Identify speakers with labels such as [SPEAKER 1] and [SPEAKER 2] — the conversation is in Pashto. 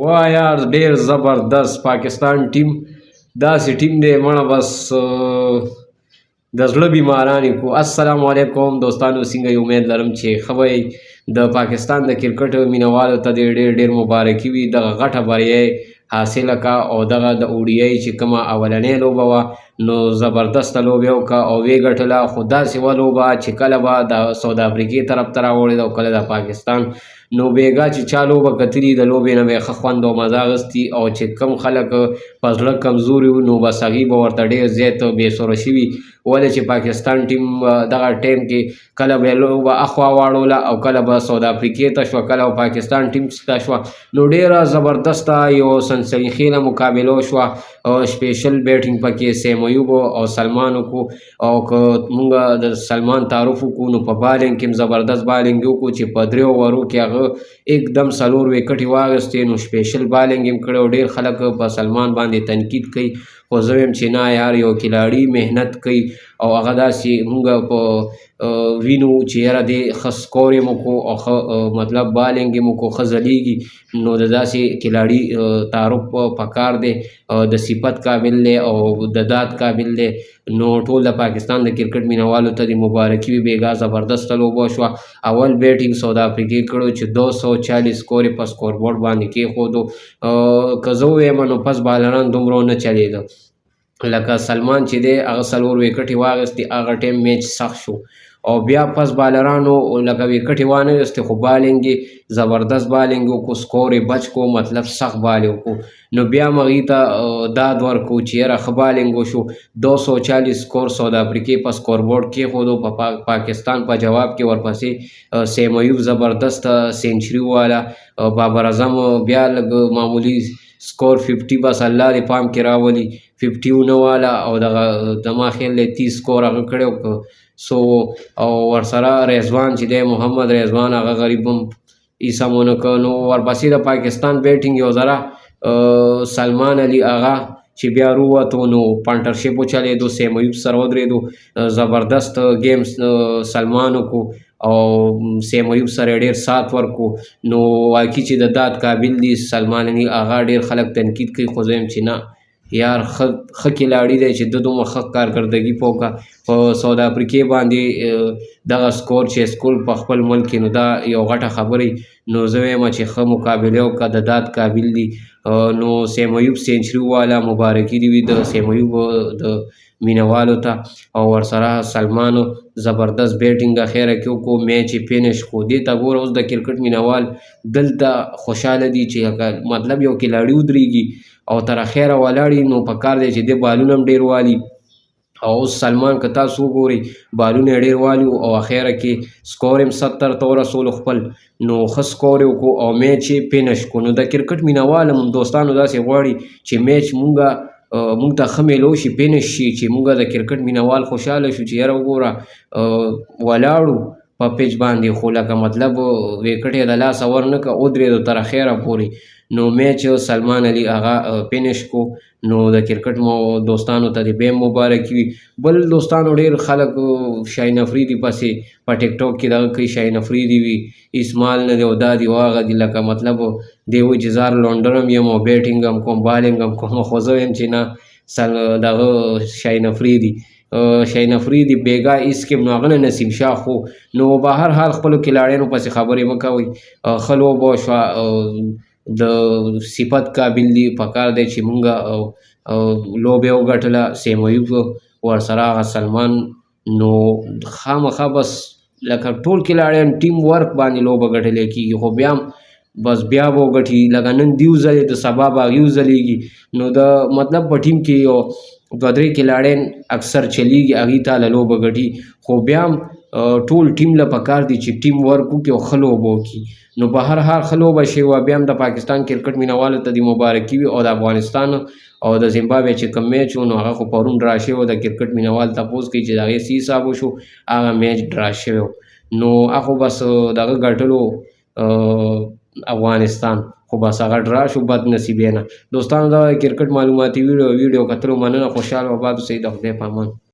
[SPEAKER 1] واه یار ډېر زبردست پاکستان ټیم داسې ټیم دی مړه بس د زړه بیماران یې کو. السلام علیکم دوستانو، څنګه یې؟ امید لرم چې ښه به د پاکستان د کرکټ مینوالو ته دې ډېر ډېر مبارکي وي. دغه غټه بریا حاصله کا او دغه د اوډیای چې کومه اولنۍ لوبه وه نو زبردسته لوبه یې وکړه او ویې ګټله، خو داسې ولوبه چې کله به د ساوث افریقې طرف ته راوړې او کله د پاکستان. نو بېګا چې چا لوبه کتلي د لوبې نه به یې ښه خوند او مزه اخیستي، او چې کوم خلک په زړه کمزوري وو نو بس هغوی به ورته ډېر زیات بېسوره شوي، ولې چې پاکستان ټیم دغه ټایم کې کله به یې لوبه اخوا واړوله او کله به ساوث افریقې ته شوه، کله به پاکستان ټیم ته شوه. نو ډېره زبردسته یو سنسني خیزه مقابله وشوه. سپیشل بیټینګ پکې سیم ایوب او سلمان وکړو، او که موږ د سلمان تعارف وکړو نو په بالینګ کې هم زبردست بالینګ یې وکړو چې په 3 اوورو کې هغه एकदम 4 وکټې واخیستې. نو سپیشل بالینګ یې هم کړی او ډېر خلک په سلمان باندې تنقید کوي، خو زه وایم چې نه یار، یو کلاړي محنت کوي او هغه داسې موږ په وینو چې یاره دې ښه سکور یې وکړو او ښه مطلب بالینګ یې وکړو، ښه ځلیږي. نو د داسې کلاړي تعارف پکار دی، د صفت قابل دی او د داد قابل دی. نو ټول د پاکستان د کرکټ مینوالو ته دې مبارکي وي. بېګا زبردسته لوبه شوه. اول بیټینګ ساوث افریقې کړو چې 240 سکور یې په سکور بورډ باندې کېښودو. که زه ووایم نو پس بالران دومره ونه چلېده، لکه سلمان چې دی هغه 4 وکټې واخیستې، هغه ټایم میچ سخت شو او بیا پس بالرانو لکه وکټې وانهخیستې، خو بالینګ یې زبردست بالینګ وکړو، سکور یې بچ کړو، مطلب سخت بال یې وکړو. نو بیا هم هغوی ته داد ورکړو چې یاره ښه بالینګ وشو. 240 سکور ساوث افریقې په سکور بورډ کېښودو، په پاکستان په جواب کې ورپسې سیم ایوب زبردست سینچري وواله، بابر اعظم بیا لږ معمولي سکور 50 بس الله دې پام کې راولي 50 ونه واله، او دغه زما خیال دی 30 سکور هغه کړی و. سو او ورسره رضوان چې دی محمد رضوان، هغه غریب هم هېڅ هم ونه کړ. نو ورپسې د پاکستان بیټینګ یو ذره سلمان علي هغه چې بیا رووتو نو پارټنرشپ وچلېدو، سیم ایوب سره ودرېدو، زبردست گیم سلمان وکړو او سیم ایوب سره ډېر سات ورکړو. نو واقعي چې د داد قابل دي سلمان علي، هغه ډېر خلک تنقید کوي، خو زه یم چې نه یار ښه کلاړي دی چې ده دومره ښه کارکردګي په وکړه په ساوث افریقې باندې دغه سکور چې سکور په خپل ملک کې، نو دا یو غټه خبره. نو زه وایم چې ښه مقابله وکړه، د داد قابل دي. نو سیم ایوب سینچري وواله، مبارکي دې وي د سیم ایوب د مینوالو ته، او ورسره سلمان زبردست بیټینګ اخیره کې وکړو، میچ یې فینش کړو. دې ته ګوره اوس د کرکټ مینوال دلته خوشحاله دي چې مطلب یو کلاړي ودرېږي او تر اخیره ولاړي، نو پکار دی چې دې بالونه هم ډېر والي. او اوس سلمان که تاسو وګورئ بالونه یې ډېر والي او اخیره کې سکور یې 70 ته ورسولو خپل، نو ښه سکور یې وکړو او میچ یې فینش کړو. نو د کرکټ مینوال هم دوستانو داسې غواړي چې میچ موږ ته ښه میلو شي، فینش شي، چې موږ د کرکټ مینوال خوشحاله شو چې یاره وګوره ولاړو په پیچ باندې، خو لکه مطلب وکټ یې د لاسه ورنکړه، ودرېدو تر اخیره پورې. نو میچ سلمان علي هغه فینش کو. نو د کرکټ دوستانو ته دې بیا هم مبارکي وي. بل دوستانو ډېر خلک شاهین افریدي پسې په ټیک ټاک کې دغه کوي، شاهین افریدي وي اسمال نه دی او دا دي او هغه دي، لکه مطلب دی وایي چې زار لونډر هم یم او بیټینګ هم کوم بالینګ هم کوم، خو زه وایم چې نه دغه شاهین افریدي بېګا هېڅ کې نو هغه نه نصیب شاه. خو نو به هر حال خپلو کلاړیانو پسې خبرې مه کوئ، ښه لوبه وشوه، د صفت قابل دي، پکار دی چې مونږ لوبه یې وګټله سیم ایوب ورسره هغه سلمان. نو خامخا بس لکه ټول کلاړیان ټیم ورک باندې لوبه ګټلی کېږي، خو بیا هم بس بیا به وګټي، لکه نن دې وځلېد سبا به هغې وځلېږي. نو د مطلب په ټیم کې یو 2-3 کلاړیان اکثر چلیږي، هغوی ته له لوبه ګټي، خو بیا هم ټول ټیم له پکار دی چې ټیم ورک وکړي او ښه لوبه وکړي. نو په هر حال ښه لوبه شوې وه. بیا هم د پاکستان کرکټ مینوالو ته دې مبارکي وي، او د افغانستان او د زیمبابوې چې کوم میچ و نو هغه خو پرون ډرا شوی و. د کرکټ مینوال تپوس کوي چې د هغې څه حساب وشو، هغه میچ ډرا شوی و. نو هغه بس دغه ګټلو افغانستان، خو بس هغه ډرا شو بد نصیبۍ نه. دوستانو دا کرکټ معلوماتي ویډیو کتلو مننه، خوشحاله او آباد اوسئ، د خدای په امان.